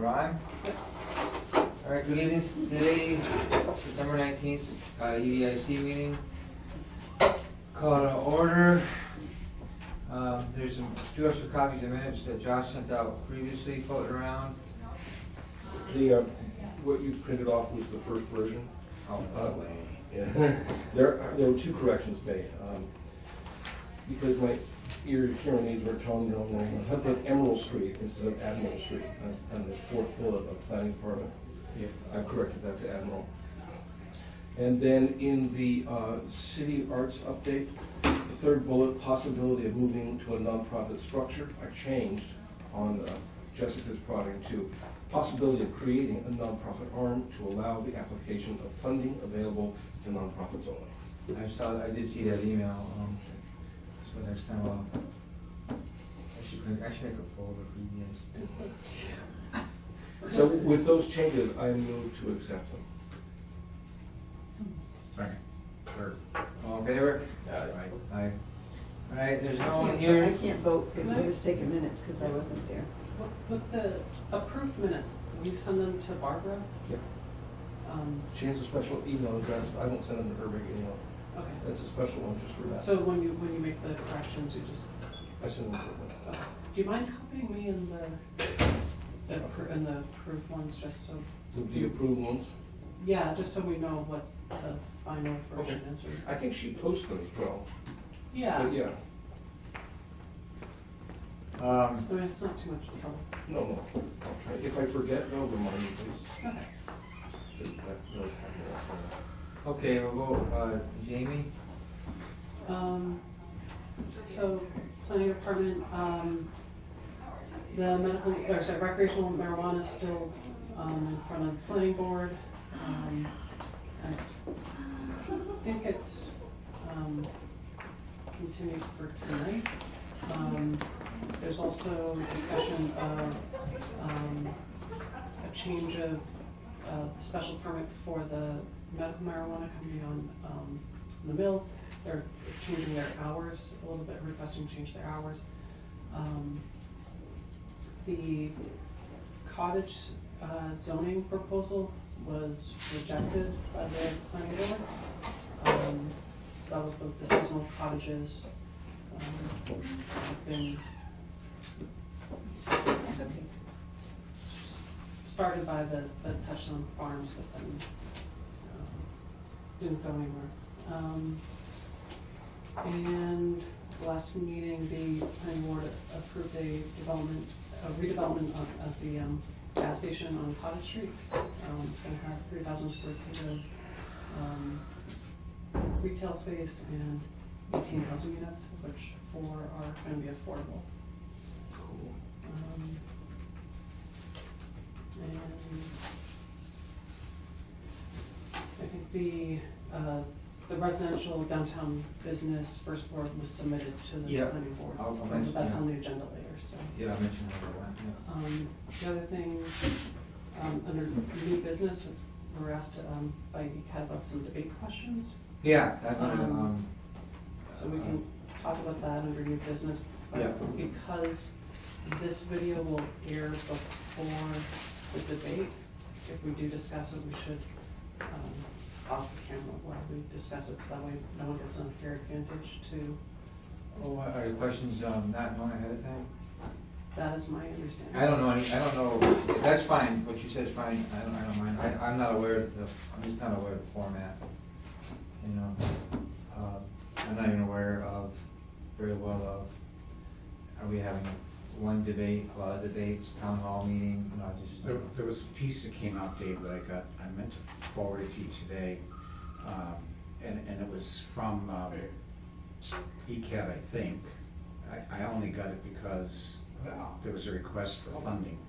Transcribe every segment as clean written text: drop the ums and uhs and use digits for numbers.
We're on? All right, good evening. Today, September 19th, EDIC meeting. Call to order. There's a few extra copies of minutes that Josh sent out previously floating around. The what you printed off was the first version. Oh, Yeah. There were two corrections made. Because my hearing aids were toned wrong. I put Emerald Street instead of Admiral Street. That's on the fourth bullet of planning department. Yeah, I corrected that to Admiral. And then in the city arts update, the third bullet, possibility of moving to a nonprofit structure, I changed on Jessica's prodding to possibility of creating a nonprofit arm to allow the application of funding available to nonprofits only. I did see that email. So next time I should make a folder for EDIC. So with those changes, I move to accept them. Second. Third. All in favor? Aye. Aye. All right, there's no one here. I can't vote for the taking minutes because I wasn't there. With the approved minutes, will you send them to Barbara? Yeah. She has a special email address. I won't send them to her regular email. Okay. That's a special one just for that. So when you make the corrections, you just. I send them to her. Okay. Do you mind copying me in the approved ones, just so? With the approved ones? Yeah, just so we know what the final version is. I think she posts them as well. Yeah. But yeah. I mean, it's not too much trouble. No. I'll try. If I forget, no, remind me, please. Okay. Okay, we'll go, Jamie. So, planning department, the recreational marijuana is still in front of the planning board. And I think it's continued for tonight. There's also discussion of a change of the special permit for the medical marijuana company on the mills. They're changing their hours a little bit, requesting to change their hours. The cottage zoning proposal was rejected by the planning board. So that was the seasonal cottages have been started by the Touchstone Farms, but then didn't go anywhere. And the last meeting, the planning board approved a redevelopment of the gas station on Cottage Street. It's going to have 3,000 square feet of retail space and 18 housing units, which 4 are going to be affordable. Cool. And I think the residential downtown business first floor was submitted to the planning board. I'll mention, that's on the agenda later. So yeah, I mentioned that. the other thing under new business, we were asked by ECAD about some debate questions. Yeah, that so we can talk about that under new business. But because this video will air before the debate, if we do discuss it, we should off the camera while we discuss it, so that way no one gets an unfair advantage to. Oh, are your questions not known ahead of time? That is my understanding. I don't know. That's fine. What you said is fine. I don't mind. I'm not aware of I'm just not aware of the format. You know, I'm not even aware of very well of. Are we having one debate, a lot of debates, town hall meeting? You know, just. There was a piece that came out, Dave, that I meant to forward it to you today, and it was from ECAD, I think. I only got it because there was a request for funding.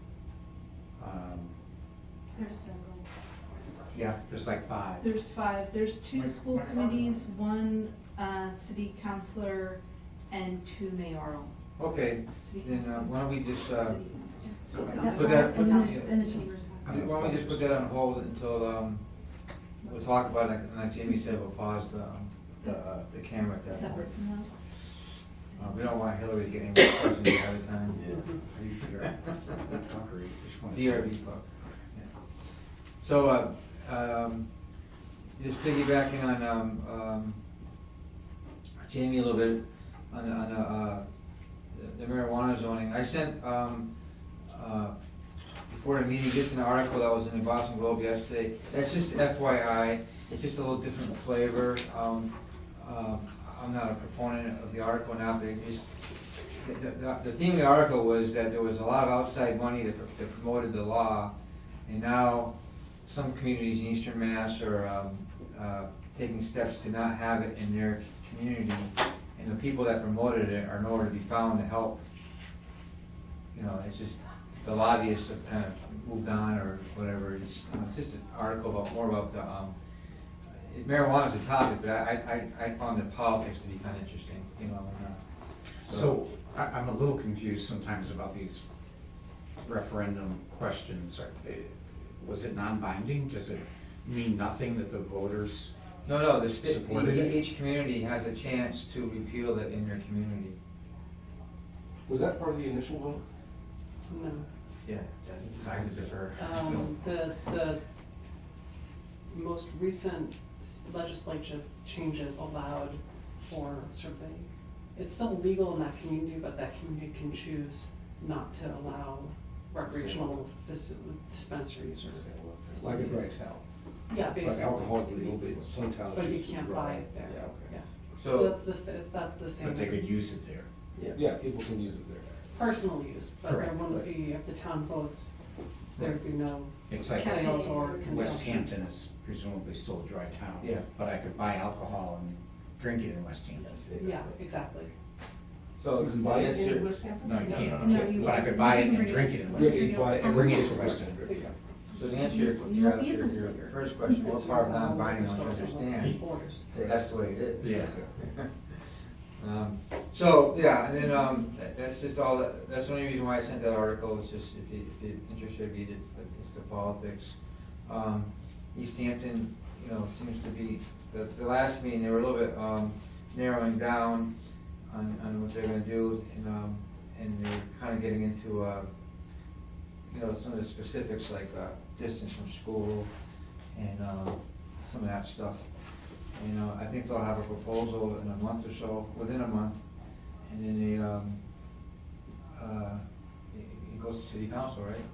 There's several. Yeah, there's like 5. There's 5. There's 2 school committees, 1 city councilor, and 2 mayoral. Okay, then why don't we just Put that? and Why don't we just put that on hold until we'll talk about it, and like Jamie said, we'll pause the camera at that point. separate from those. We don't want Hillary to get any more questions ahead of time. Are you sure? Talk or you just want to- DRB book. Yeah. So, just piggybacking on, Jamie a little bit on, the marijuana zoning. I sent, before the meeting, just an article that was in the Boston Globe yesterday. That's just FYI, it's just a little different flavor. I'm not a proponent of the article now, but it just, the theme of the article was that there was a lot of outside money that promoted the law, and now some communities in Eastern Mass are taking steps to not have it in their community, and the people that promoted it are nowhere to be found to help. You know, it's just, the lobbyists have kind of moved on or whatever. It's just an article more about the, marijuana's a topic, but I found the politics to be kind of interesting, you know. So, I'm a little confused sometimes about these referendum questions. Was it non-binding? Does it mean nothing that the voters? No, Supported it? each community has a chance to repeal it in their community. Was that part of the initial vote? No. Yeah, I could defer. The most recent legislative changes allowed for sort of it's still legal in that community, but that community can choose not to allow recreational dispensaries or. Like a dry town. Yeah, Like basically. alcohol is legal, but some towns. But you just can't dry. buy it there. Yeah, okay. Yeah. So- So that's it's not the same. But they could use it there. Yeah, people can use it there. Personal use, but there Correct. wouldn't be, if the town votes, there'd be no It's like sales or Cafes. consumption. West Hampton is presumably still a dry town. Yeah. But I could buy alcohol and drink it in West Hampton. Yeah, exactly. So, You can buy it answer- in West Hampton? No, you can't. No, you- But I could buy it you can and bring drink it. it in Yeah, West you Hampton. buy it And bring it to to West Hampton. Hampton. Exactly. So to answer your first question, what part of non-binding I don't understand, Borders. that's the way it is. Yeah. So, yeah, and then, that's just all, that's the only reason why I sent that article, it's just, if you're interested, read it, but it's the politics. Easthampton, you know, seems to be, the last meeting, they were a little bit, narrowing down on what they're gonna do, and they're kind of getting into, you know, some of the specifics like, distance from school, and, some of that stuff. You know, I think they'll have a proposal in a month or so, within a month, and then it goes to city council, right?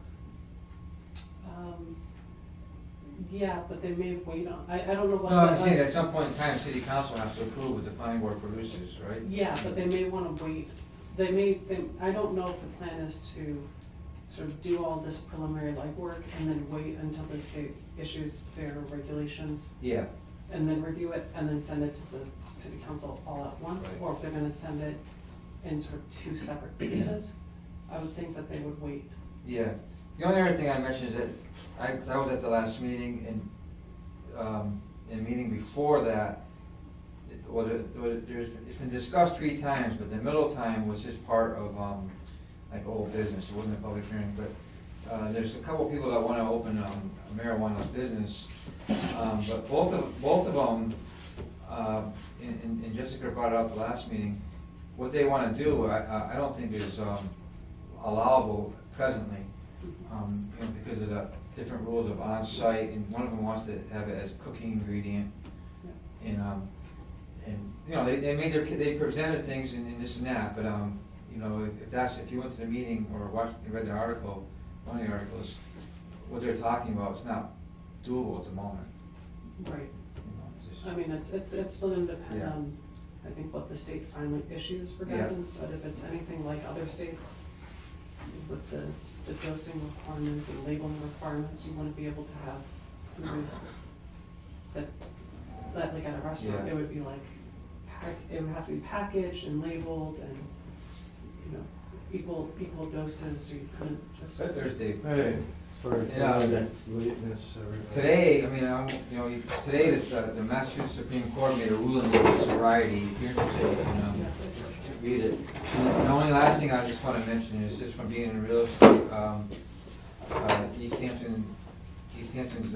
Yeah, but they may wait on, I don't know what. No, I'm that- saying at some point in time, city council has to approve what the planning board produces, right? Yeah, but they may wanna wait, I don't know if the plan is to sort of do all this preliminary legwork and then wait until the state issues their regulations Yeah, and then review it and then send it to the city council all at once, Right. or if they're gonna send it in sort of two separate pieces, I would think that they would wait. yeah. The only other thing I mentioned is that, I was at the last meeting, and, in the meeting before that, it's been discussed 3 times, but the middle time was just part of, like old business, it wasn't a public hearing, but, there's a couple people that wanna open, a marijuana business, but both of them, and Jessica brought it up the last meeting, what they wanna do, I don't think is, allowable presently, you know, because of the different rules of on-site, and one of them wants to have it as cooking ingredient. And, you know, they presented things and this and that, but, you know, if you went to the meeting or read the article, one of the articles, what they're talking about, it's not doable at the moment. Right. You know, it's just- I mean, it's still gonna depend Yeah. on, I think, what the state finally issues for Yeah. guidance, but if it's anything like other states with the dosing requirements and labeling requirements, you wanna be able to have food that like at a restaurant, Yeah. it would be like, it would have to be packaged and labeled and, you know, equal doses, so you couldn't just. But Thursday. Hey, sorry for Yeah. the lateness, everybody. Today, I mean, you know, today the Massachusetts Supreme Court made a ruling with sobriety, if you're interested, to read it. The only last thing I just want to mention is just from being in real estate, Easthampton's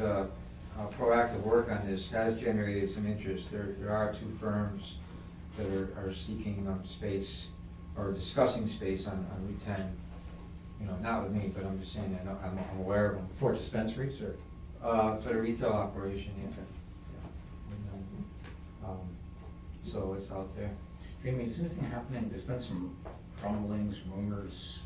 proactive work on this has generated some interest. There are 2 firms that are seeking space or discussing space on Route 10, you know, not with me, but I'm just saying, I'm aware of them. For dispensaries or? For the retail operation, yeah. So it's out there. Jamie, is anything happening? There's been some rumblings, rumors,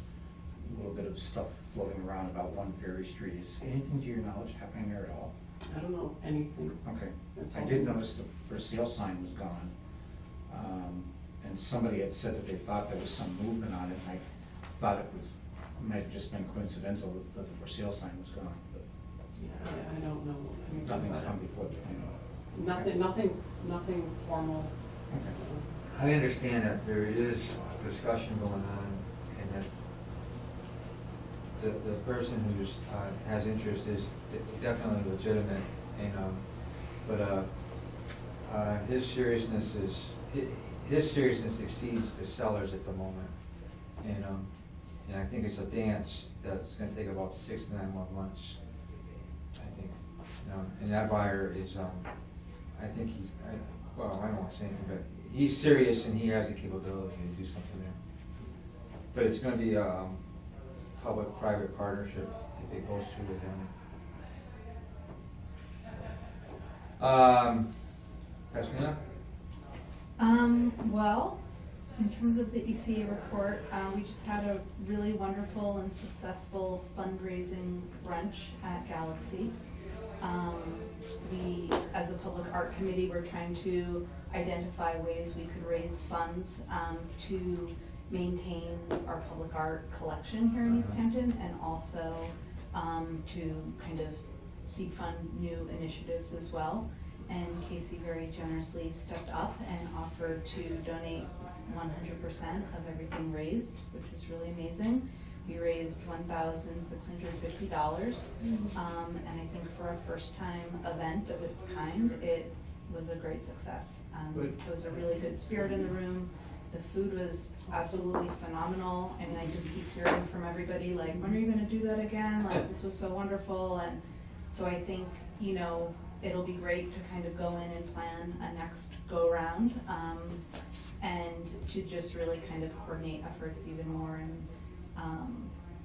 a little bit of stuff floating around about 1 Ferry Street. Is anything to your knowledge happening there at all? I don't know anything. Okay. That's I all. did notice the for sale sign was gone. And somebody had said that they thought there was some movement on it. I thought it might have just been coincidental that the for sale sign was gone. But Yeah, I don't know anything nothing's about come it. before the plan. Nothing formal. Okay. I understand that there is discussion going on, and that the person who's has interest is definitely legitimate, and but his seriousness exceeds the sellers at the moment, and I think it's a dance that's going to take about 6 to 9 more months. I think, and that buyer is I think he's well, I don't want to say anything, but he's serious and he has the capability to do something there. But it's going to be a public-private partnership if it goes through with him. Pasmina? Well, in terms of the ECA report, we just had a really wonderful and successful fundraising brunch at Galaxy. We, as a public art committee, were trying to identify ways we could raise funds to maintain our public art collection here in Easthampton, and also to kind of seed fund new initiatives as well. And Casey very generously stepped up and offered to donate 100% of everything raised, which was really amazing. We raised $1,650, and I think for a first-time event of its kind, it was a great success. It was a really good spirit in the room. The food was absolutely phenomenal. I mean, I just keep hearing from everybody, like, when are you going to do that again? Like, this was so wonderful. And so I think, you know, it'll be great to kind of go in and plan a next go-round, and to just really kind of coordinate efforts even more, and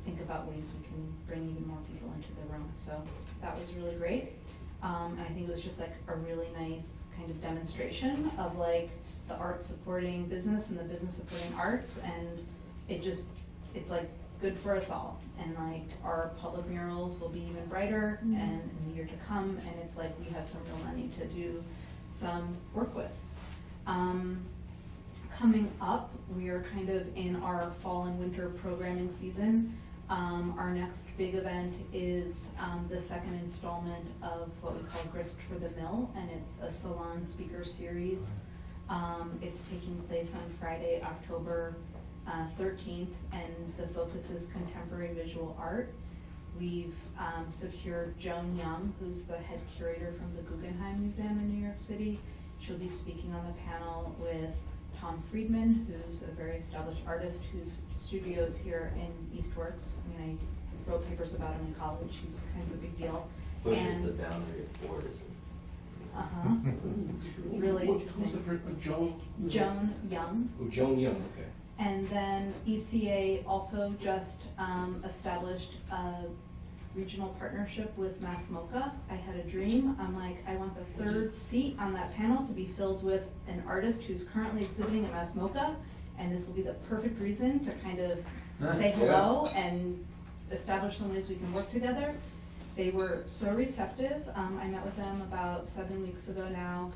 think about ways we can bring even more people into the room. So that was really great. And I think it was just like a really nice kind of demonstration of like the arts supporting business and the business supporting arts, and it's like good for us all. And like our public murals will be even brighter and in the year to come, and it's like we have some real money to do some work with. Coming up, we are kind of in our fall and winter programming season. Our next big event is the second installment of what we call Grist for the Mill, and it's a salon speaker series. It's taking place on Friday, October 13th, and the focus is contemporary visual art. We've secured Joan Young, who's the head curator from the Guggenheim Museum in New York City. She'll be speaking on the panel with Tom Friedman, who's a very established artist whose studio is here in Eastworks. I mean, I wrote papers about him in college. He's kind of a big deal. Pushes the boundary of Fordism. It's really interesting. Who's the person? Joan Young. Oh, Joan Young, okay. And then ECA also just established a regional partnership with Mass MoCA. I had a dream. I'm like, I want the third seat on that panel to be filled with an artist who's currently exhibiting at Mass MoCA, and this will be the perfect reason to kind of say hello and establish some ways we can work together. They were so receptive. I met with them about 7 weeks ago now.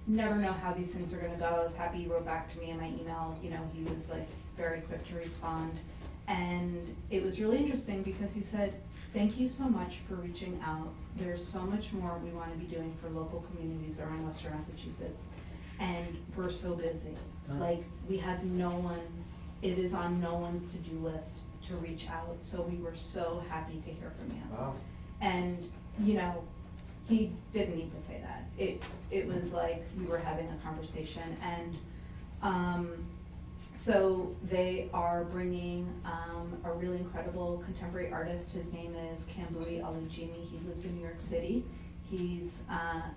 Never know how these things are gonna go. I was happy he wrote back to me in my email. You know, he was like very quick to respond. And it was really interesting because he said, thank you so much for reaching out. There's so much more we want to be doing for local communities around Western Massachusetts. And we're so busy. Like, we have no one, it is on no one's to-do list to reach out. So we were so happy to hear from you. Wow. And, you know, he didn't need to say that. It was like we were having a conversation. And so they are bringing a really incredible contemporary artist. His name is Kambui Alujimi. He lives in New York City. He's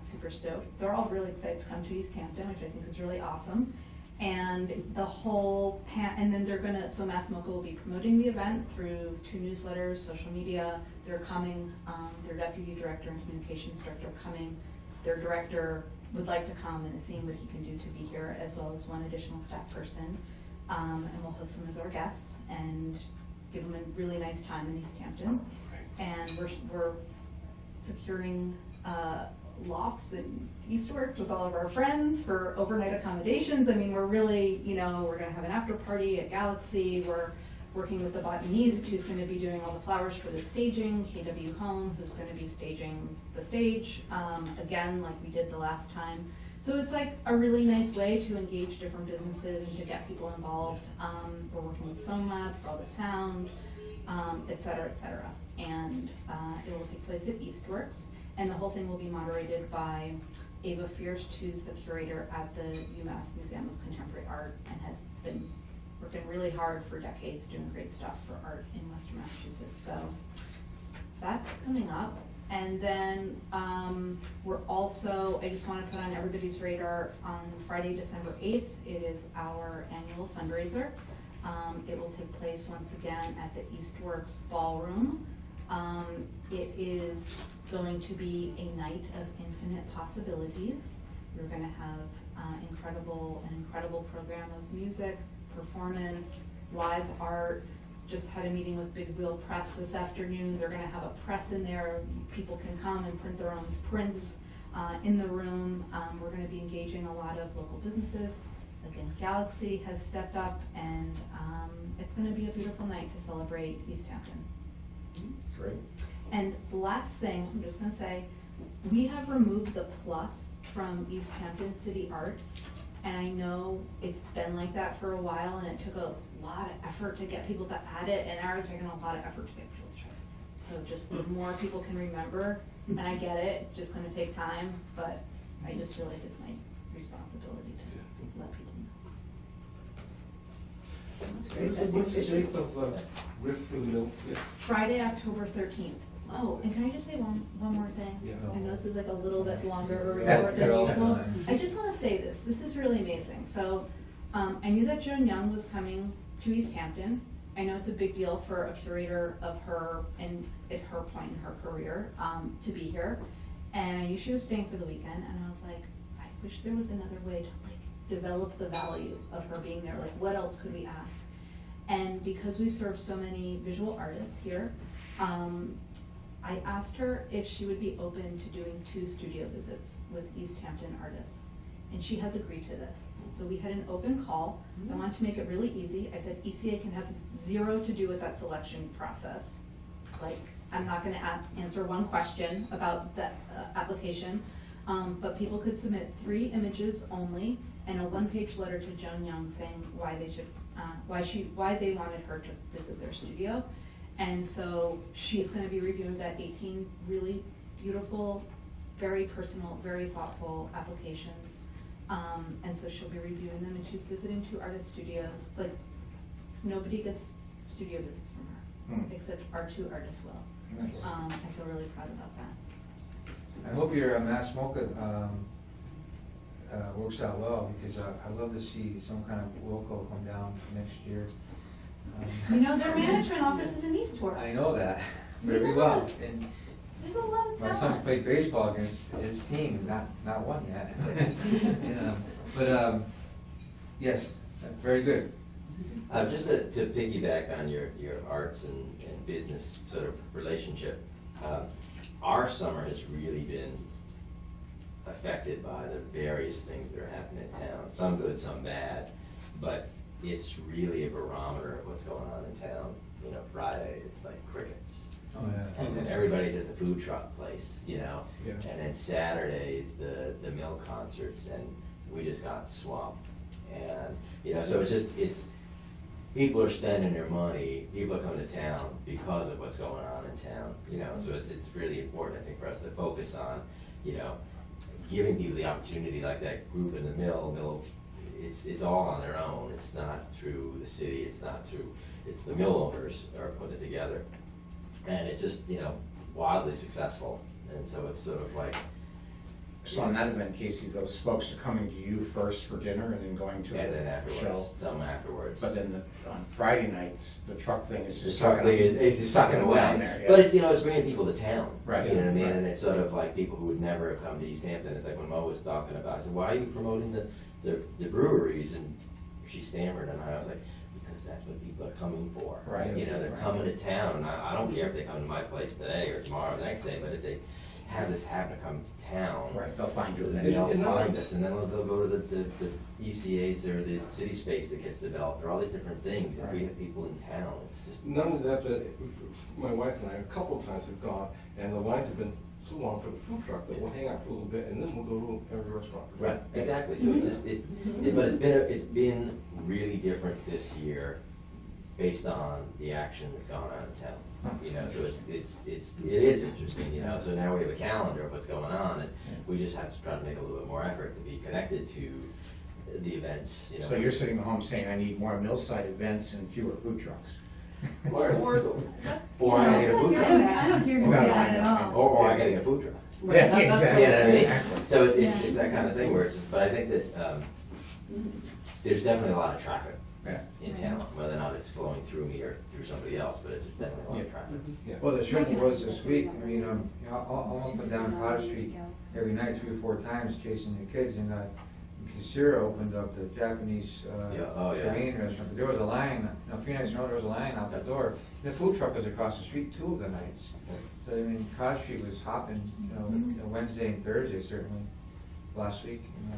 super stoked. They're all really excited to come to Easthampton, which I think is really awesome. And the whole and then they're gonna, so Mass MoCA will be promoting the event through 2 newsletters, social media. They're coming, their deputy director and communications director are coming. Their director would like to come and is seeing what he can do to be here, as well as 1 additional staff person. And we'll host them as our guests and give them a really nice time in Easthampton. And we're securing lofts and Eastworks with all of our friends for overnight accommodations. I mean, we're really, we're gonna have an after party at Galaxy. We're working with the botanist who's gonna be doing all the flowers for the staging, KW Home, who's gonna be staging the stage, again, like we did the last time. So it's like a really nice way to engage different businesses and to get people involved. We're working with SoundLab for all the sound, et cetera, et cetera. And it will take place at Eastworks. And the whole thing will be moderated by Ava Fierst, who's the curator at the UMass Museum of Contemporary Art and has been working really hard for decades doing great stuff for art in Western Massachusetts. So that's coming up. And then we're also, I just want to put on everybody's radar, on Friday, December 8th, it is our annual fundraiser. It will take place once again at the Eastworks Ballroom. It is going to be a night of infinite possibilities. We're going to have an incredible program of music, performance, live art. Just had a meeting with Big Wheel Press this afternoon. They're going to have a press in there. People can come and print their own prints in the room. We're going to be engaging a lot of local businesses. Again, Galaxy has stepped up, and it's going to be a beautiful night to celebrate Easthampton. Great. And the last thing, I'm just gonna say, we have removed the plus from Easthampton City Arts. And I know it's been like that for a while, and it took a lot of effort to get people to add it, and now it's taken a lot of effort to get people to try it. So just the more people can remember, and I get it, it's just gonna take time, but I just feel like it's my responsibility to let people know. That's great. What's the dates of Rift for the Mill? Friday, October 13th. Oh, and can I just say one more thing? Yeah. I know this is like a little bit longer of a Yeah, report than you're all usual. fine. I just want to say this. This is really amazing. So I knew that Joan Young was coming to Easthampton. I know it's a big deal for a curator of her and at her point in her career to be here. And I knew she was staying for the weekend, and I was like, I wish there was another way to like develop the value of her being there. Like, what else could we ask? And because we serve so many visual artists here, I asked her if she would be open to doing 2 studio visits with Easthampton artists, and she has agreed to this. So we had an open call. I wanted to make it really easy. I said ECA can have 0 to do with that selection process. Like, I'm not gonna answer one question about that application, but people could submit 3 images only and a 1-page letter to Joan Young saying why they should, why they wanted her to visit their studio. And so she's going to be reviewing that 18 really beautiful, very personal, very thoughtful applications. And so she'll be reviewing them, and she's visiting 2 artist studios. Like, nobody gets studio visits from her, except our 2 artists will. Nice. I feel really proud about that. I hope your Mass MoCA works out well, because I'd love to see some kind of Wilco come down next year. Their management office is in Eastworks. I know that very well. And There's a lot of my son talent. played baseball against his team, not won yet. But yes, very good. Just to piggyback on your arts and business sort of relationship, our summer has really been affected by the various things that are happening in town, some good, some bad, but it's really a barometer of what's going on in town. Friday, it's like crickets. Oh, yeah. And then everybody's at the food truck place, Yeah. And then Saturday is the mill concerts, and we just got swamped. And, so it's people are spending their money, people are coming to town because of what's going on in town, so it's really important, I think, for us to focus on, giving people the opportunity, like that group in the mill, it's all on their own. It's not through the city, it's the mill owners are putting it together. And it's just, wildly successful. And so it's sort of like, So on that event, Casey, those folks are coming to you first for dinner and then going to And then the afterwards, show? some afterwards. But then on Friday nights, the truck thing is The just truck sucking thing them- is, it's sucking sucking them away. down there, yeah. But it's, it's bringing people to town. Right. You know what I mean? Right. And it's sort of like people who would never have come to Easthampton. It's like when Mo was talking about, I said, why are you promoting the breweries? And she stammered, and I was like, because that's what people are coming for. Right. You know, they're Right. coming to town, and I don't care if they come to my place today or tomorrow or the next day, but if they have this happen to come to town. Right, they'll find you They'll eventually. find us, and then they'll go to the ECAs or the city space that gets developed, or all these different things. If we Right. have people in town, it's just. Not only that, but my wife and I, a couple of times have gone, and the lines have been so long for the food truck that we'll hang out for a little bit, and then we'll go to every restaurant. Right, exactly, so it's just, but it's been really different this year based on the action that's gone on in town. You know, so it is interesting, you know, so now we have a calendar of what's going on, and we just have to try to make a little bit more effort to be connected to the events, you know. So you're sitting at home saying, I need more millside events and fewer food trucks. Or I gotta get a food truck. I don't hear who's No, that at all. Or I gotta get a food truck. Yeah, exactly. You know what I mean? Exactly. So it's that kind of thing where it's, but I think that, there's definitely a lot of traffic Yeah. in town, whether or not it's flowing through me or through somebody else, but it's definitely a lot of traffic. Yeah. Well, there certainly was this week. I mean, you know, I'm up and down Cottage Street every night, 3 or 4 times, chasing the kids, and Kisira opened up the Japanese Yeah, oh, yeah. Korean restaurant. There was a line, 3 nights in a row, there was a line out the door. The food truck was across the street 2 of the nights. So, I mean, Cottage Street was hopping, you know, Wednesday and Thursday certainly, last week, you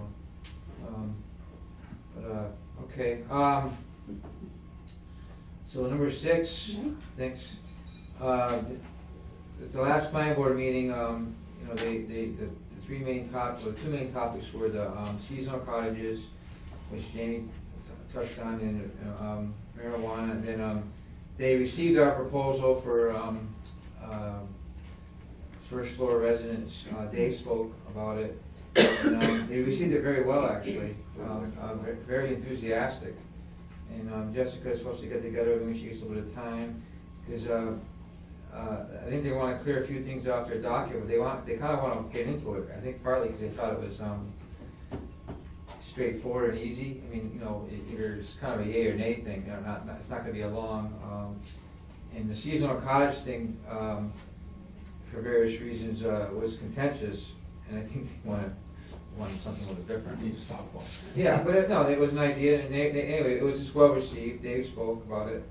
know. Okay. So number 6, thanks. At the last planning board meeting, you know, the 2 main topics were the seasonal cottages, which Jamie touched on, and marijuana. And then they received our proposal for first floor residence. Dave spoke about it. And, they received it very well, actually. Very enthusiastic. And Jessica is supposed to get together with me. She gets a little bit of time, because I think they want to clear a few things off their docket, but they kind of want to get into it. I think partly because they thought it was straightforward and easy. I mean, you know, either it's kind of a yay or nay thing. You know, it's not going to be a long. And the seasonal cottage thing, for various reasons, was contentious, and I think they wanted something a little different. Need a softball. Yeah, but no, it was an idea, and anyway, it was just well received. Dave spoke about it,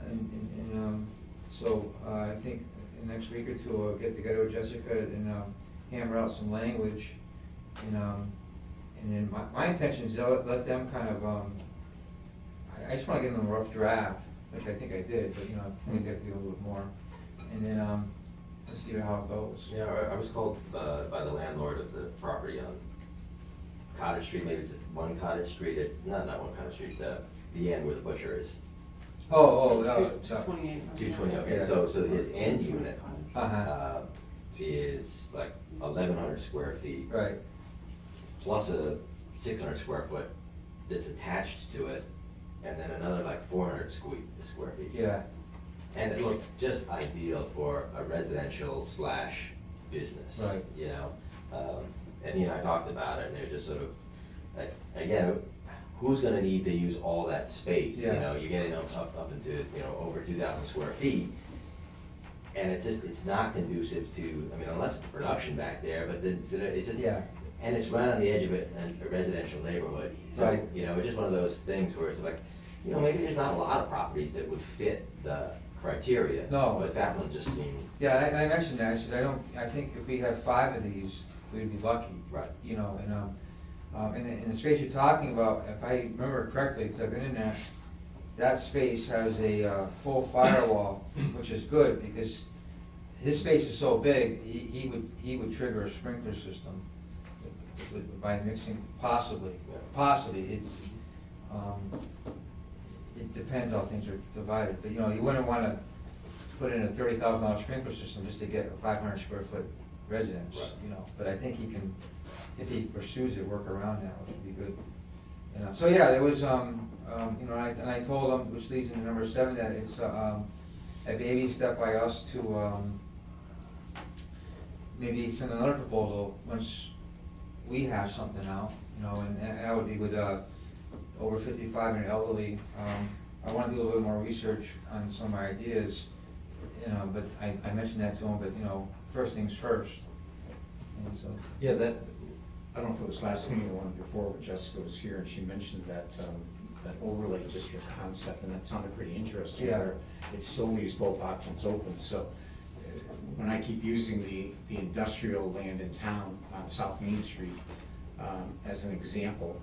and so I think in the next week or 2 we'll get together with Jessica and hammer out some language, and then my intention is to let them kind of. I just want to give them a rough draft, which I think I did, but you know, things have to be a little bit more, and then let's see how it goes. Yeah, I was called by the landlord of the property on Cottage Street, maybe it's 1 Cottage Street, it's not 1 Cottage Street, the end where the butcher is. Oh, 228. 220, okay, Yeah. so his end unit uh-huh, is like 1,100 square feet, right, plus a 600 square foot that's attached to it, and then another like 400 square feet. yeah, And it looked just ideal for a residential / business. Right. You know, and you know, I talked about it, and they're just sort of, like, again, who's gonna need to use all that space? You Yeah. know, you're getting up into, you know, over 2,000 square feet. And it's not conducive to, I mean, unless it's production back there, but then it just, yeah, and it's right on the edge of a residential neighborhood. So, Right. you know, it's just one of those things where it's like, you know, maybe there's not a lot of properties that would fit the criteria. No. But that one just seemed. yeah. And I mentioned that. I said I think if we have 5 of these, we'd be lucky. Right. You know, and in the space you're talking about, if I remember correctly, because I've been in there, that space has a full firewall, which is good because his space is so big. He would trigger a sprinkler system by mixing, possibly. It's it depends how things are divided, but you know, you wouldn't want to put in a $30,000 sprinkler system just to get a 500 square foot residence. Right. You know, but I think he can, if he pursues it, work around that, which would be good. You know, so yeah, there was you know, and I told him, which leads into number 7, that it's a baby step by us to maybe send another proposal once we hash something out, you know, and that would be with, over 55 and elderly. I want to do a little bit more research on some of my ideas, you know, but I mentioned that to him, but, you know, first things first. And so, Yeah, that, I don't know if it was last meeting or one before, but Jessica was here and she mentioned that, that overlay district concept, and that sounded pretty interesting. Yeah. Where it still leaves both options open, so when I keep using the industrial land in town on South Main Street as an example,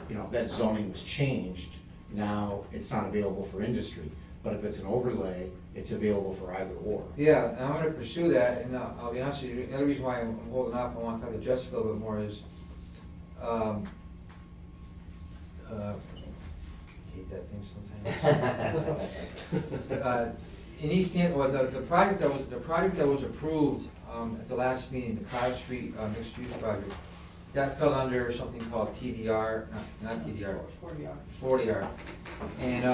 you know, if that zoning was changed, now it's not available for industry, but if it's an overlay, it's available for either or. yeah, and I'm going to pursue that, and I'll be honest with you, the other reason why I'm holding off, I want to talk to Jessica a little bit more is, I hate that thing sometimes. In Easthampton, well, the project that was approved at the last meeting, the Kyle Street mixed use project, that fell under something called TDR, not TDR, 40R. And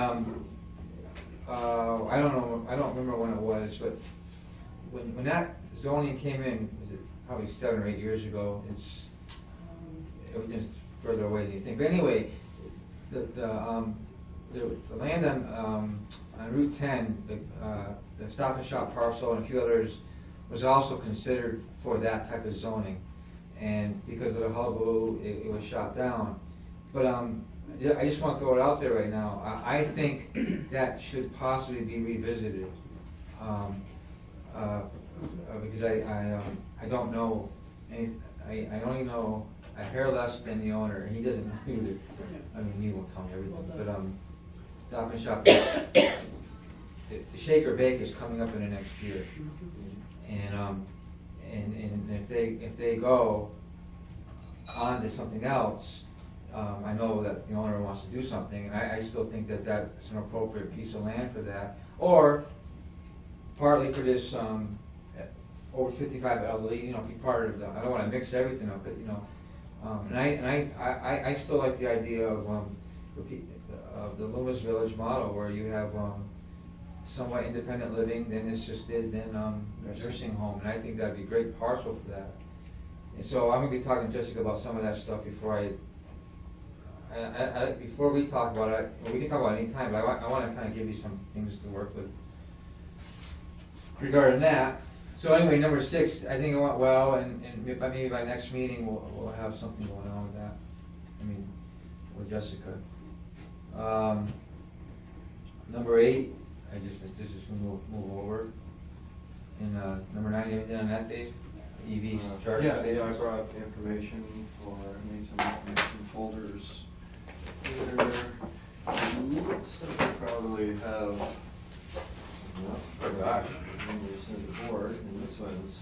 I don't remember when it was, but when that zoning came in, was it probably 7 or 8 years ago? Everything's further away than you think. But anyway, the land on Route 10, the Stop and Shop parcel and a few others was also considered for that type of zoning. And because of the hullabaloo, it was shot down. But yeah, I just want to throw it out there right now. I think that should possibly be revisited. Because I don't know, I only know a hair less than the owner, and he doesn't know either. I mean, he won't tell me everything, but Stop and Shop, the Shake or Bake is coming up in the next year. And if they go on to something else, I know that the owner wants to do something, and I still think that that's an appropriate piece of land for that. Or partly for this over 55 elderly, you know, be part of the, I don't want to mix everything up, but you know, and I still like the idea of the Loomis Village model, where you have somewhat independent living, then assisted, then nursing home, and I think that'd be a great parcel for that. And so I'm gonna be talking to Jessica about some of that stuff before before we talk about it. Well, we can talk about it anytime, but I want to kind of give you some things to work with regarding that. So anyway, number 6, I think it went well, and maybe by next meeting we'll have something going on with that. I mean, with Jessica. Number 8, this is move over. And number 9, anything on that, Dave? EV charging Yeah, stations? I brought information made some information folders here. Looks like we probably have enough Oh, gosh. members in the board, and this one's,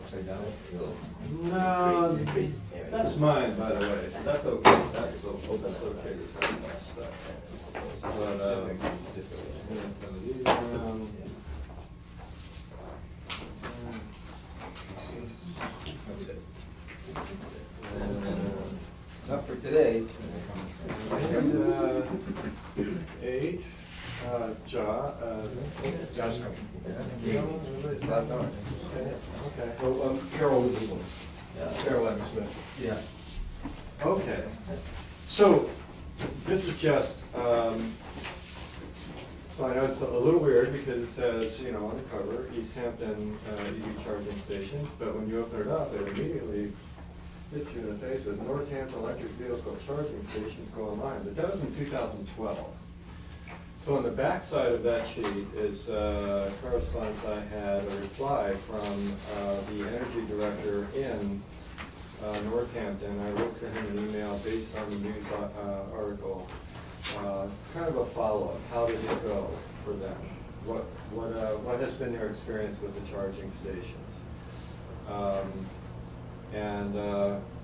Upside down? no, that's mine, by the way, so that's okay, that's okay. But, yeah, some of these around. Enough for today. And 8, Josh, okay. So, Carol was the one. Carol Evans Smith. Yeah. Okay, so this is just, so I know it's a little weird because it says, you know, on the cover, Easthampton EV charging stations, but when you open it up, it immediately hits you in the face with Northampton electric vehicle charging stations go online, but that was in 2012. So on the back side of that sheet is correspondence I had, a reply from the energy director in Northampton. I wrote to him an email based on the news article, kind of a follow-up. How did it go for them? What has been their experience with the charging stations? And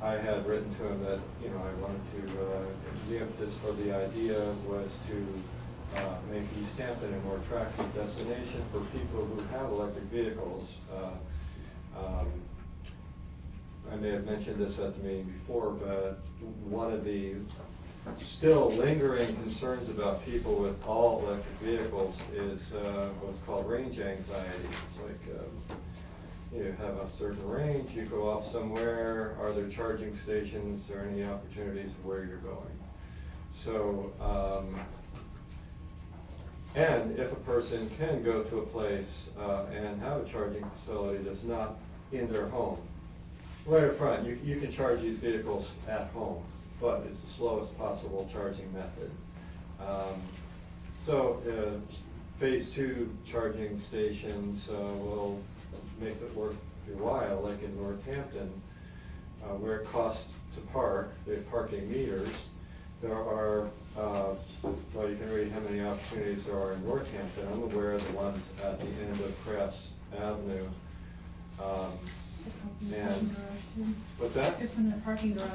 I had written to him that, you know, I wanted to, the impetus for the idea was to make Easthampton a more attractive destination for people who have electric vehicles. I may have mentioned this at the meeting before, but one of the still lingering concerns about people with all electric vehicles is what's called range anxiety. It's like, you have a certain range, you go off somewhere, are there charging stations or any opportunities of where you're going? So, and if a person can go to a place and have a charging facility that's not in their home, right up front, you can charge these vehicles at home, but it's the slowest possible charging method. So phase 2 charging stations makes it worth your while, like in Northampton, where it costs to park, they have parking meters. There are, well, you can read how many opportunities there are in Northampton. I'm aware of the ones at the end of Crafts Avenue. And what's that? Just in the parking garage.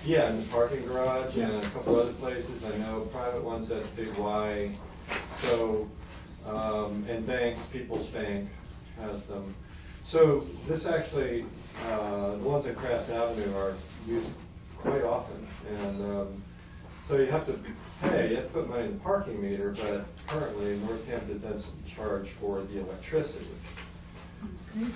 Yeah, in the parking garage and a couple other places. I know private ones at Big Y. So, and banks, People's Bank has them. So this actually, the ones at Crafts Avenue are used quite often. And so you have to pay, you have to put money in the parking meter, but currently Northampton doesn't charge for the electricity. Sounds crazy.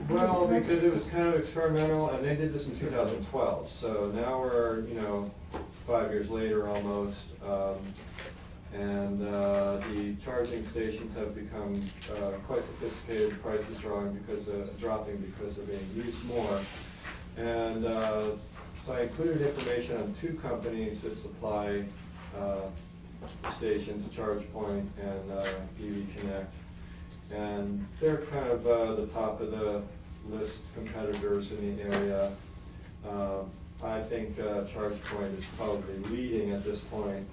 Well, because it was kind of experimental, and they did this in 2012, so now we're, 5 years later almost, and the charging stations have become quite sophisticated, prices dropping because of being used more. And so I included information on 2 companies that supply stations, ChargePoint and EV Connect. And they're kind of the top of the list competitors in the area. I think ChargePoint is probably leading at this point.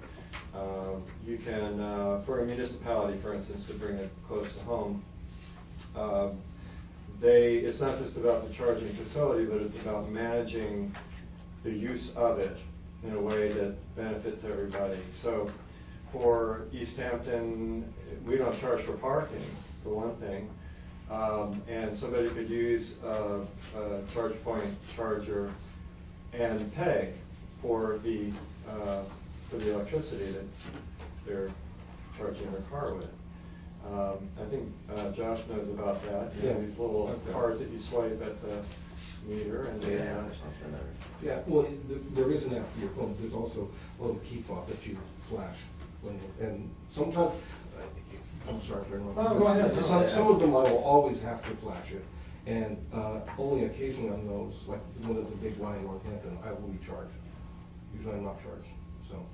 You can, for a municipality, for instance, to bring it close to home, it's not just about the charging facility, but it's about managing the use of it in a way that benefits everybody. So for Easthampton, we don't charge for parking, for one thing, and somebody could use a ChargePoint charger and pay for the electricity that they're charging their car with. I think Josh knows about that. You know, these little cards that you swipe at the meter, and they Yeah, well, there is an app for your phone. There's also a little key fob that you flash and sometimes. I'm sorry for interrupting. Oh, go ahead. Some of them I will always have to flash it, and only occasionally on those, like one of the Big Y in Northampton, I will be charged. Usually I'm not charged, so.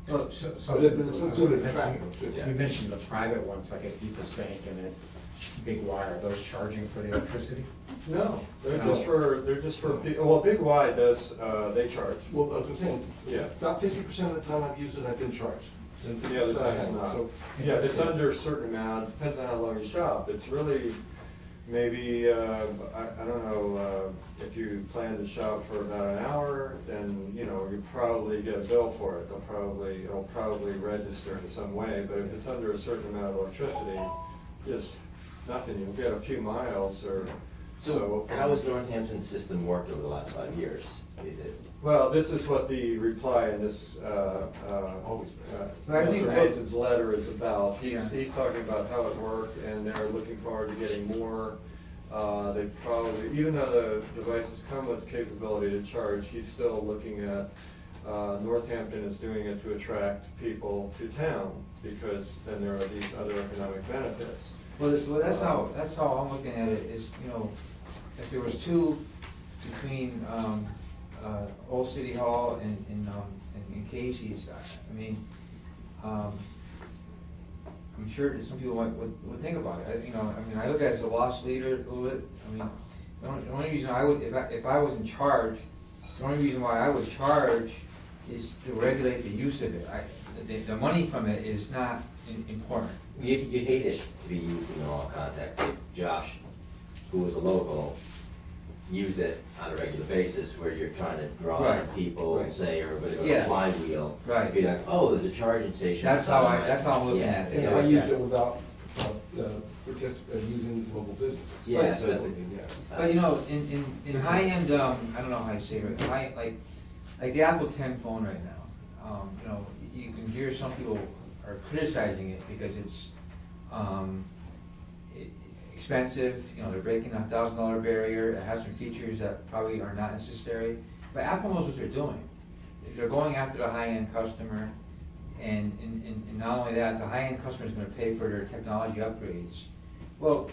Well, But it's included in traffic, too. You mentioned the private ones, like at People's Bank and at Big Y, are those charging for the electricity? No, they're just for people. Well, Big Y does, they charge. Well, as I'm saying, Yeah. about 50% of the time I've used it, I've been charged. And The other time it's so- not. Yeah, if it's under a certain amount, depends on how long you shop. It's really maybe, I don't know, if you plan to shop for about an hour, then, you probably get a bill for it. It'll probably register in some way, but if it's under a certain amount of electricity, just nothing. You'll get a few miles or so. How has Northampton's system worked over the last 5 years? Is it? Well, this is what the reply in this, But I think Mr. Mason's letter is about. Yeah. He's talking about how it worked, and they're looking forward to getting more. They probably, even though the devices come with capability to charge, he's still looking at, Northampton is doing it to attract people to town, because then there are these other economic benefits. Well, that's how I'm looking at it, is, if there was 2 between, Old City Hall and Casey's, I mean, I'm sure that some people would think about it. I look at it as a loss leader a little bit. The only reason I would, if I was in charge, the only reason why I would charge is to regulate the use of it. The money from it is not important. You'd hate it to be used in the wrong context. If Josh, who was a local, used it on a regular basis where you're trying to draw in people, say, or with a flywheel. Right. Be like, oh, there's a charging station. That's how I'm looking at it. I use it without using local businesses. Yeah, so it's But in high end, I don't know how you say it, like the Apple X phone right now, you can hear some people are criticizing it because it's expensive, you know, they're breaking a $1,000 barrier, it has some features that probably are not necessary, but Apple knows what they're doing. They're going after the high-end customer, and not only that, the high-end customer is gonna pay for their technology upgrades. Well,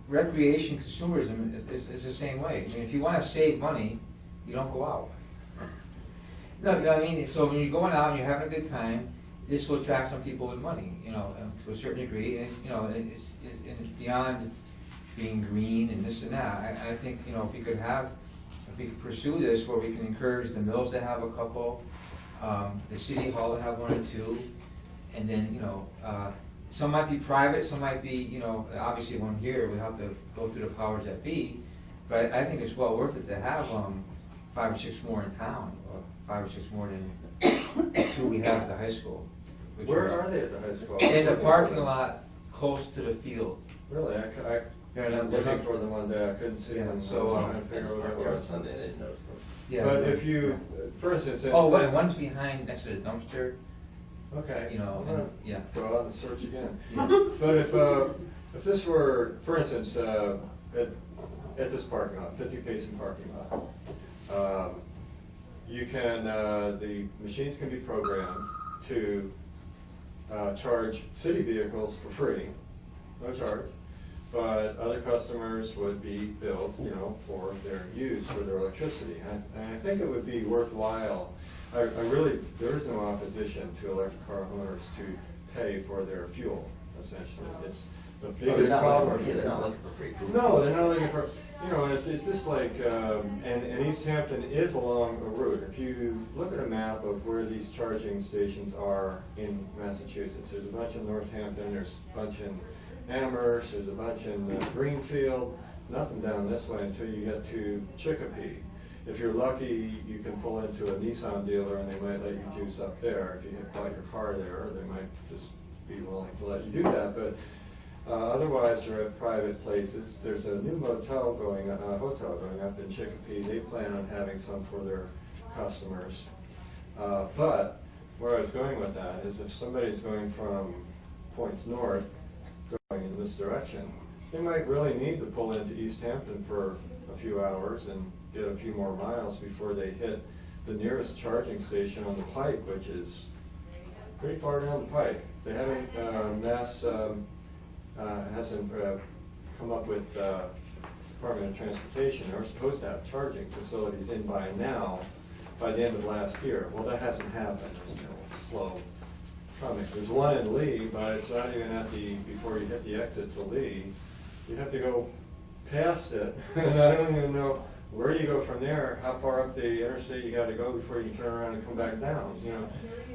recreation consumerism is the same way. I mean, if you wanna save money, you don't go out. No, you know what I mean? So when you're going out and you're having a good time, this will attract some people with money, you know, to a certain degree, and, you know, it's beyond being green and this and that. I think, you know, if we could pursue this where we can encourage the mills to have a couple, the city hall to have one or two, and then, you know, some might be private, some might be, you know, obviously one here, we have to go through the powers that be, but I think it's well worth it to have 5 or 6 more in town, or 5 or 6 more than 2 we have at the high school. Where are they at the high school? In the parking lot close to the field. Really? I'm looking for them one day, I couldn't see them, so I was trying to figure out Parked what there it on was. Sunday, I didn't notice them. Yeah. But if you, for instance. Oh, wait, one's behind, next to the dumpster, Okay. you know, I'm gonna yeah. Go out and search again. Yeah. But if this were, for instance, at this parking lot, 50 Payson parking lot, you can, the machines can be programmed to charge city vehicles for free, no charge, but other customers would be billed, you know, for their use, for their electricity. And I think it would be worthwhile. I really, there is no opposition to electric car owners to pay for their fuel, essentially. It's the Oh, biggest they're not problem. looking, they're not looking for free food. No, they're not looking for, you know, it's just like, and Easthampton is along a route. If you look at a map of where these charging stations are in Massachusetts, there's a bunch in Northampton, there's a bunch in Amherst, there's a bunch in Greenfield, nothing down this way until you get to Chicopee. If you're lucky, you can pull into a Nissan dealer and they might let you juice up there. If you have bought your car there, they might just be willing to let you do that. But otherwise, they're at private places. There's a new hotel going up in Chicopee. They plan on having some for their customers. But where I was going with that is if somebody's going from points north, going in this direction, they might really need to pull into Easthampton for a few hours and get a few more miles before they hit the nearest charging station on the pike, which is pretty far down the pike. They haven't, hasn't come up with Department of Transportation. They were supposed to have charging facilities in by now, by the end of last year. Well, that hasn't happened. It's been slow coming. There's one in Lee, but it's not even at before you hit the exit to Lee. You have to go past it, and I don't even know where you go from there, how far up the interstate you gotta go before you can turn around and come back down, you know.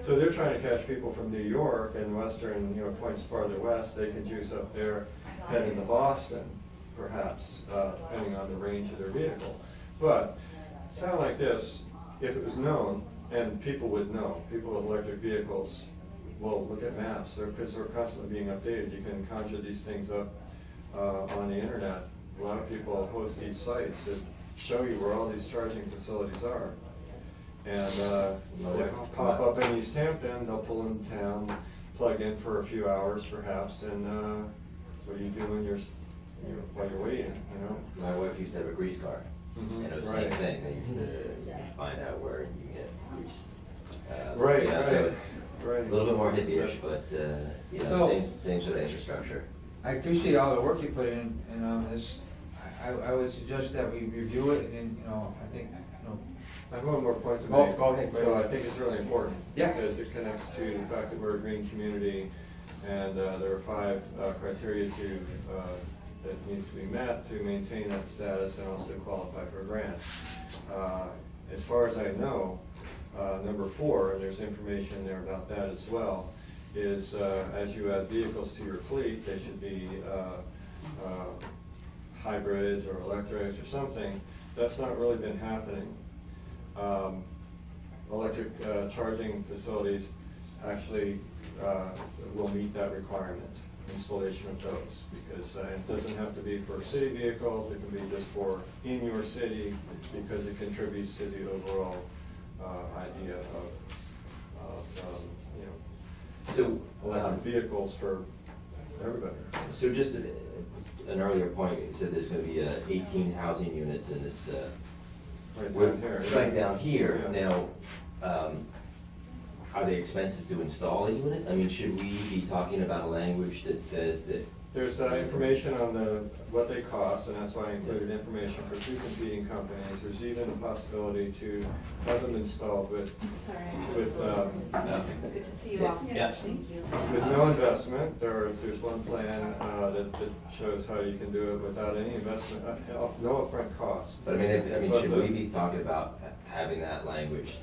So they're trying to catch people from New York and western, you know, points farther west. They can juice up there, head into Boston, perhaps, depending on the range of their vehicle. But kind of like this, if it was known, and people would know, people with electric vehicles will look at maps, because they're constantly being updated. You can conjure these things up on the internet. A lot of people host these sites that show you where all these charging facilities are. And they pop up in Easthampton, they'll pull in town, plug in for a few hours perhaps, and what do you do when while you're waiting, you know? My wife used to have a grease car, Mhm. and it was the Right. same thing, they used to find out where you can get grease. Right, you know, right, so right. a little bit more hippie-ish, but, you know, So- same sort of infrastructure. I appreciate all the work you put in this. I would suggest that we review it, and then, you know, I think, you know, I have one more point to Go make. ahead, go So I ahead. think it's really important. Yeah. Because it connects to the fact that we're a green community, and there are 5 criteria that needs to be met to maintain that status and also qualify for a grant. As far as I know, number 4, and there's information there about that as well, is as you add vehicles to your fleet, they should be hybrids or electrics or something. That's not really been happening. Electric charging facilities actually will meet that requirement, installation of those, because it doesn't have to be for city vehicles, it can be just for in your city, because it contributes to the overall idea of you know, So, electric vehicles for everybody. So just an earlier point, you said there's gonna be 18 housing units in this, Right with- down here. right down here. Yeah. Now, are they expensive to install a unit? I mean, should we be talking about a language that says that, There's information on what they cost, and that's why I included information for two competing companies. There's even a possibility to have them installed with, I'm sorry. with, Good to see you all. Yeah. Thank you. with no investment. There's one plan that shows how you can do it without any investment, no upfront cost. but I mean, But should the- we be talking about having that language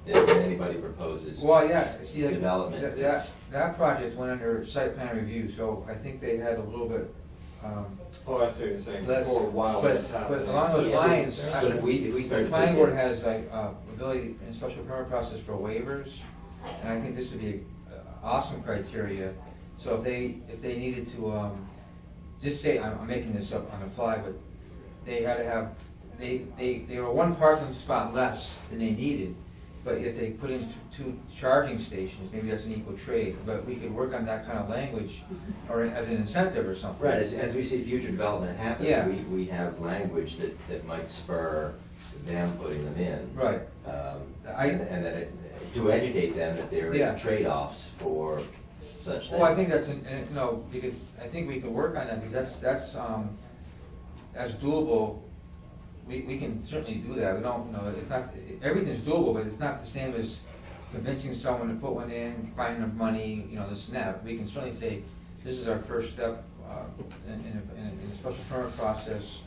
that anybody proposes? Well, yeah, see, like, Development. that project went under site plan review, so I think they had a little bit, Oh, I see what you're saying, less. for a while but- it's happening. But along those Yeah, so- lines, but if we start the to planning put board in- has like, ability in special permit process for waivers, and I think this would be awesome criteria. So if they needed to, just say, I'm making this up on the fly, but they had to have, they were one parking spot less than they needed, but if they put in two charging stations, maybe that's an equal trade, but we could work on that kind of language, or as an incentive or something. Right, as we see future development happen, Yeah. we have language that might spur them putting them in. Right. And that to educate them that there Yeah. is trade-offs for such things. Well, I think that's, because I think we can work on that, because that's doable. We can certainly do that. We don't, it's not, everything's doable, but it's not the same as convincing someone to put one in, finding enough money, this and that. We can certainly say, this is our first step in a special permit process.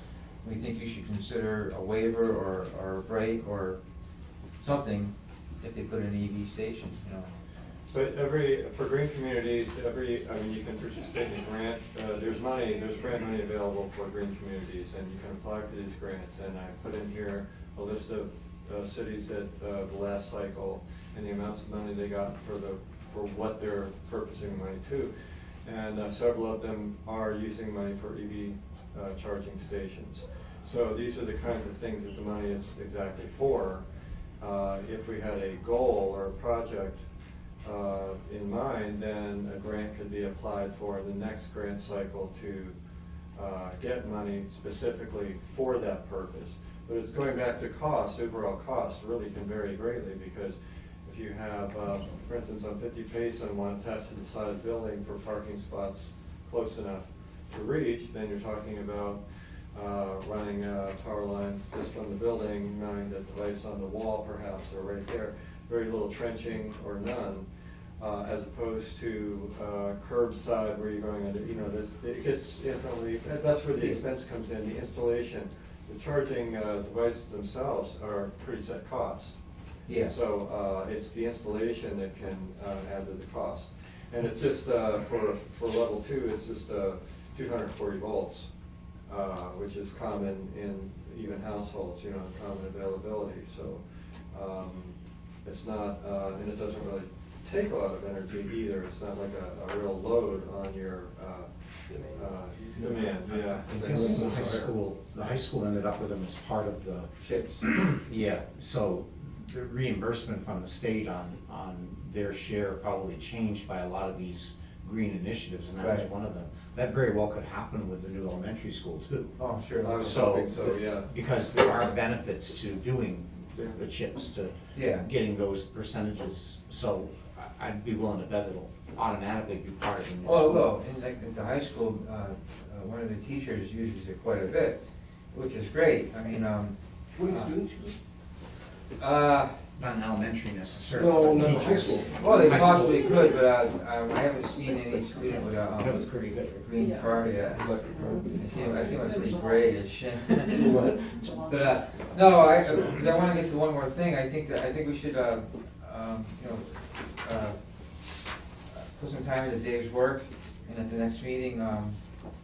We think you should consider a waiver or a break or something if they put in an EV station, But for green communities, you can participate in a grant, there's grant money available for green communities, and you can apply for these grants, and I put in here a list of cities that the last cycle, and the amounts of money they got for what they're purposing money to. And several of them are using money for EV charging stations. So these are the kinds of things that the money is exactly for. If we had a goal or a project in mind, then a grant could be applied for in the next grant cycle to get money specifically for that purpose. But it's going back to cost, overall cost really can vary greatly, because if you have, for instance, on 50 Payson, one attached to the side of the building for parking spots close enough to reach, then you're talking about running power lines just from the building, mounting the device on the wall perhaps, or right there, very little trenching or none. As opposed to curbside where you're going under, it gets infinitely, that's where the expense comes in, the installation. The charging devices themselves are pretty set cost. Yeah. So it's the installation that can add to the cost. And it's just, for level 2, it's just 240 volts, which is common in even households, common availability. So it's not, and it doesn't really take a lot of energy either. It's not like a real load on your demand. Yeah. I guess the high school ended up with them as part of the Chips. Yeah, so the reimbursement from the state on their share probably changed by a lot of these green initiatives, and that was Right. one of them. That very well could happen with the new elementary school too. Oh, sure. I was hoping so, yeah. Because there are benefits to doing the chips, to Yeah. getting those percentages. So I'd be willing to bet it'll automatically be part of the new school. Oh, well, in like at the high school, one of the teachers uses it quite a bit, which is great. I mean, What are you students use? Not in elementary necessarily. No, but not teachers. high school. well, they High school. possibly could, but I haven't seen any student with That was a pretty good. green card yet. Electric car. I seem like pretty grayish. What? But no, because I want to get to one more thing. I think we should put some time into Dave's work, and at the next meeting,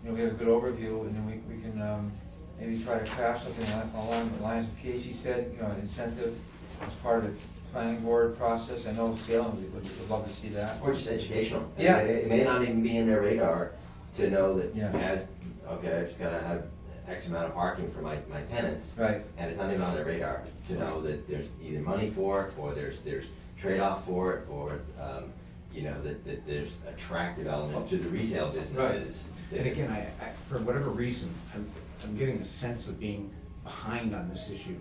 we have a good overview, and then we can maybe try to craft something along the lines of Casey said, an incentive as part of the planning board process. I know Salem would love to see that. Or just educational. Yeah. It may not even be in their radar to know that Yeah. I just gotta have X amount of parking for my tenants. Right. And it's not even on their radar to know that there's either money for it, or there's trade-off for it, or you know, that there's attractive element to the retail businesses. And again, I, for whatever reason, I'm getting a sense of being behind on this issue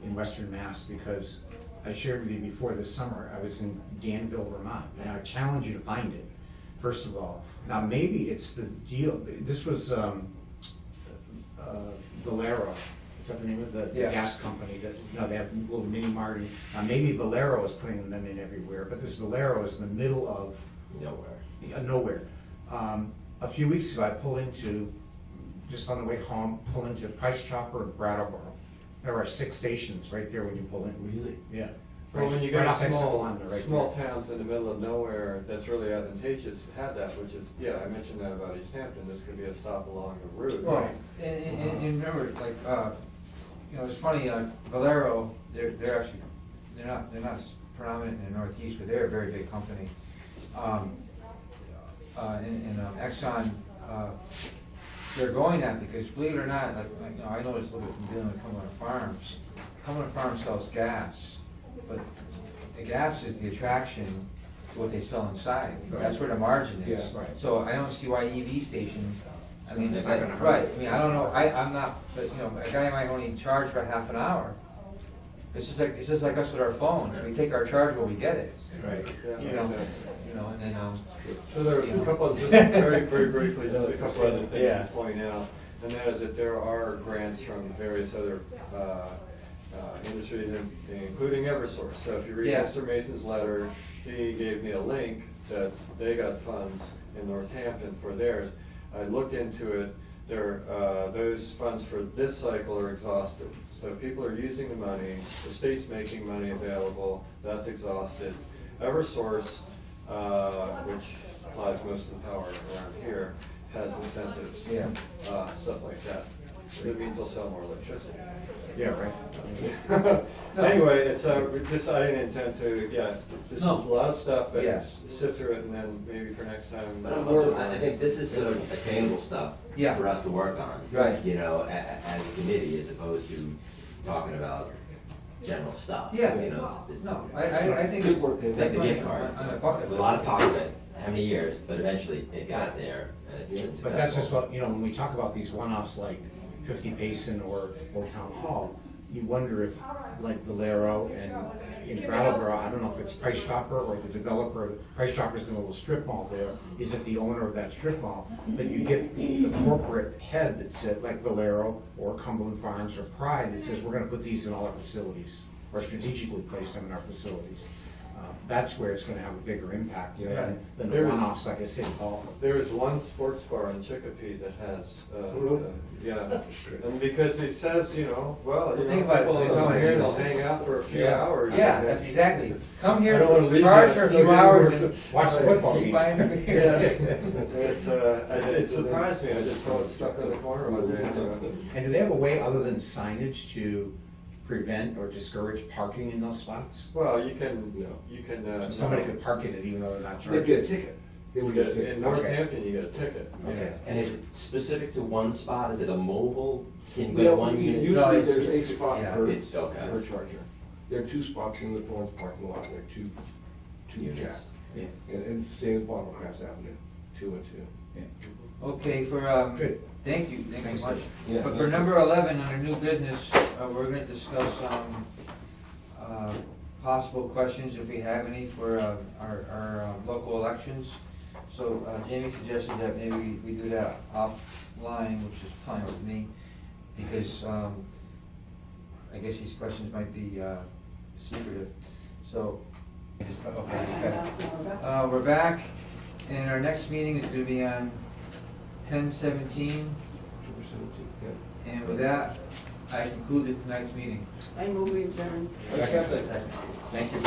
in Western Mass, because I shared with you before this summer, I was in Danville, Vermont, and I challenge you to find it, first of all. Now, maybe it's the deal, this was Valero, is that the name of the Yeah. gas company that, you know, they have a little mini mart. Maybe Valero is putting them in everywhere, but this Valero is in the middle of nowhere. A few weeks ago, I pulled into, just on the way home, pull into Price Chopper in Brattleboro. There are 6 stations right there when you pull in. Really? Yeah. Well, when you Right got off exit small, one, right small there. towns in the middle of nowhere, that's really advantageous to have that, which is, yeah, I mentioned that about Easthampton, this could be a stop along the route. Well, and remember, like, you know, it's funny, Valero, they're actually, they're not as prominent in the Northeast, but they're a very big company. Exxon, they're going at, because believe it or not, like, you know, I know it's a little bit from dealing with Cumberland Farms. Cumberland Farms sells gas, but the gas is the attraction to what they sell inside. That's where the margin is. Yeah, right. So I don't see why EV stations, I mean, It's not gonna hurt. right, I mean, I don't know, I'm not, but, you know, a guy might only charge for half an hour. It's just like us with our phones, we take our charge when we get it, Right. Yeah, you know, exactly. and then, So there are a couple of, just very, very briefly, just a couple other things Yeah. to point out. And that is that there are grants from various other industries, including Eversource. So if you read Yeah. Mr. Mason's letter, he gave me a link that they got funds in Northampton for theirs. I looked into it. Those funds for this cycle are exhausted. So people are using the money, the state's making money available, that's exhausted. Eversource, which supplies most of the power around here, has incentives, Yeah. stuff like that. That means they'll sell more electricity. Yeah, right. Anyway, it's, this, I didn't intend to, yeah, this is a No. lot of stuff, but Yeah. sift through it and then maybe for next time. But also, I think this is sort of attainable stuff Yeah. for us to work on. Right. You know, as a committee, as opposed to talking about general stuff. Yeah. You know, it's- no, I think it's. It's like the gift card. On the bucket A lot of talk of it, how many years, but eventually it got there, and it's successful. But that's just what, you know, when we talk about these one-offs like 50 Payson or Old Town Hall, you wonder if, like Valero and in Brattleboro, I don't know if it's Price Chopper or the developer, Price Chopper's in a little strip mall there, is it the owner of that strip mall? But you get the corporate head that said, like Valero or Cumberland Farms or Pride, that says, we're gonna put these in all our facilities, or strategically place them in our facilities. That's where it's gonna have a bigger impact, you know, than the There's- one-offs like a City Hall. There is one sports bar in Chicopee that has, Really? yeah, and because it says, you know, well, you Think know, about it. people will come here, they'll hang out for a few Yeah. hours. Yeah, that's exactly, come here, I don't wanna leave charge that, for a still few get hours work. and. Watch the football keep game. buying Yeah, it. it surprised me, I just saw it stuck in the corner one day, so. And do they have a way other than signage to prevent or discourage parking in those spots? Well, you can. So somebody could park in it even though they're not They charged? get a ticket. They You would get, get a ticket. in Northampton, you get a ticket. Okay. And is it specific to one spot? Is it a mobile? Can you Well, get one unit? usually No, it's- there's a spot yeah. per It's okay. charger. There are 2 spots in the Thorns parking lot, there are two Units. jacks. Yeah. And it's the same as Bottom Crafts Avenue, 2 and 2. Yeah. Okay, for, Good. thank you Thanks, much. Yeah. But for number 11, under new business, we're gonna discuss, possible questions, if we have any, for, our local elections. So, Jamie suggested that maybe we do that offline, which is fine with me, because, I guess these questions might be, secretive, so. Okay, we're back, and our next meeting is gonna be on 10/17, 2%, yeah. and with that, I conclude tonight's meeting. I move we adjourn. Thank you.